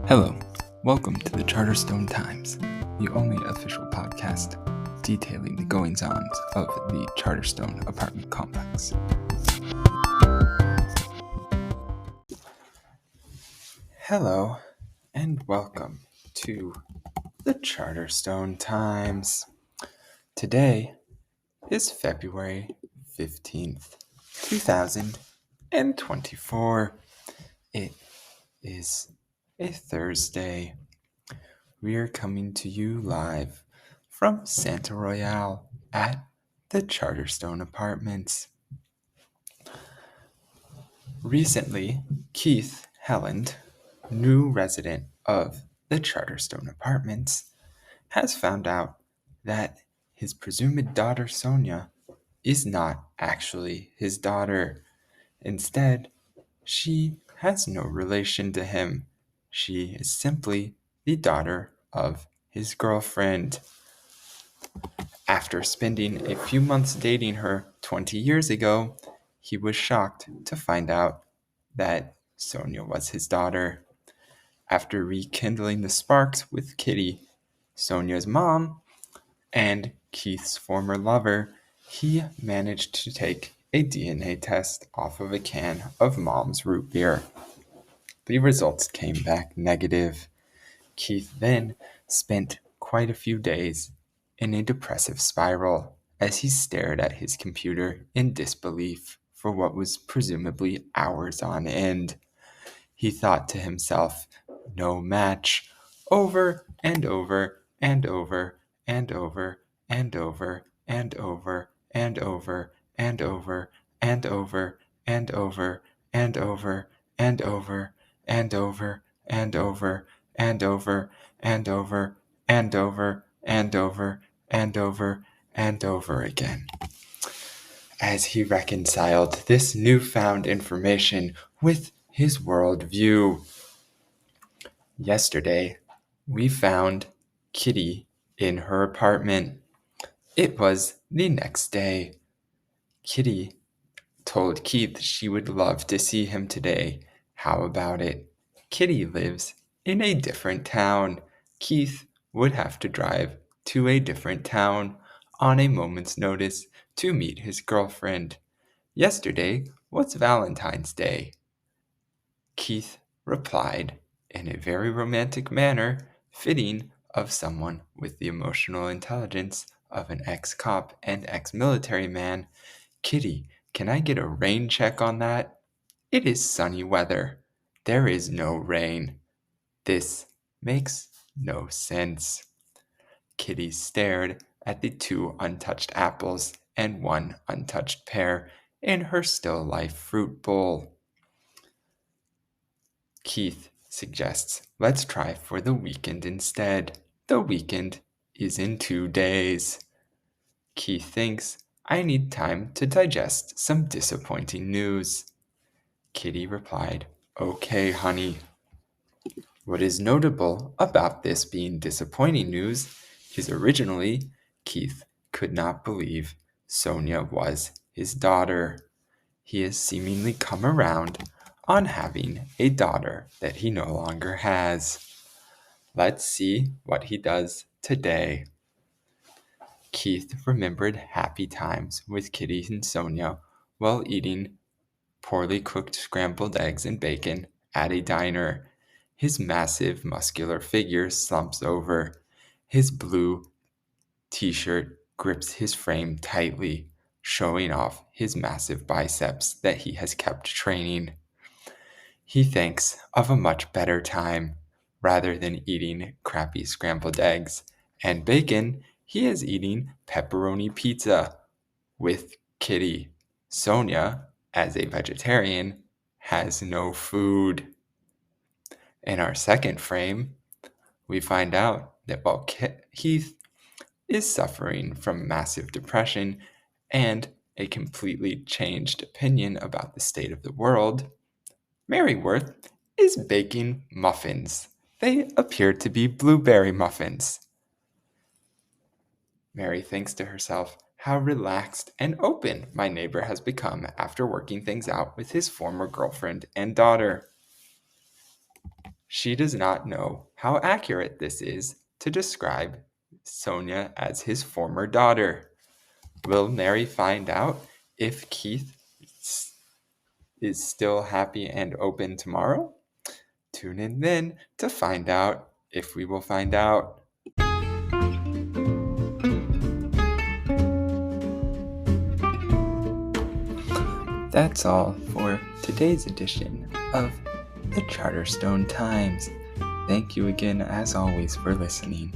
Hello, welcome to the Charterstone Times, the only official podcast detailing the goings-ons of the Charterstone apartment complex. Hello, and welcome to the Charterstone Times. Today is February 15th, 2024. It is a Thursday. We are coming to you live from Santa Royale at the Charterstone Apartments. Recently, Keith Helland, new resident of the Charterstone Apartments, has found out that his presumed daughter Sonia is not actually his daughter. Instead, she has no relation to him. She is simply the daughter of his girlfriend. After spending a few months dating her 20 years ago, he was shocked to find out that Sonia was his daughter. After rekindling the sparks with Kitty, Sonia's mom, and Keith's former lover, he managed to take a DNA test off of a can of Mom's root beer. The results came back negative. Keith then spent quite a few days in a depressive spiral as he stared at his computer in disbelief for what was presumably hours on end. He thought to himself, "No match," over and over and over and over and over and over and over and over and over and over and over and over and over and over and over and over and over and over and over and over again. As he reconciled this newfound information with his worldview. Yesterday, we found Kitty in her apartment. It was the next day. Kitty told Keith she would love to see him today. How about it? Kitty lives in a different town. Keith would have to drive to a different town on a moment's notice to meet his girlfriend. Yesterday was Valentine's Day. Keith replied in a very romantic manner, fitting of someone with the emotional intelligence of an ex-cop and ex-military man. "Kitty, can I get a rain check on that? It is sunny weather. There is no rain. This makes no sense." Kitty stared at the 2 untouched apples and 1 untouched pear in her still life fruit bowl. Keith suggests, "Let's try for the weekend instead. The weekend is in 2 days." Keith thinks, "I need time to digest some disappointing news." Kitty replied, "Okay, honey." What is notable about this being disappointing news is originally Keith could not believe Sonia was his daughter. He has seemingly come around on having a daughter that he no longer has. Let's see what he does today. Keith remembered happy times with Kitty and Sonia while eating poorly cooked scrambled eggs and bacon at a diner. His massive, muscular figure slumps over. His blue t-shirt grips his frame tightly, showing off his massive biceps that he has kept training. He thinks of a much better time. Rather than eating crappy scrambled eggs and bacon, he is eating pepperoni pizza with Kitty. Sonia, as a vegetarian, has no food. In our second frame, we find out that while Heath is suffering from massive depression and a completely changed opinion about the state of the world, Maryworth is baking muffins. They appear to be blueberry muffins. Mary thinks to herself, "How relaxed and open my neighbor has become after working things out with his former girlfriend and daughter." She does not know how accurate this is to describe Sonia as his former daughter. Will Mary find out if Keith is still happy and open tomorrow? Tune in then to find out if we will find out. That's all for today's edition of the Charterstone Times. Thank you again, as always, for listening.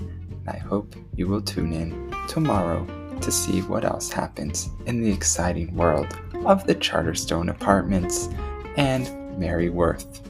I hope you will tune in tomorrow to see what else happens in the exciting world of the Charterstone Apartments and Mary Worth.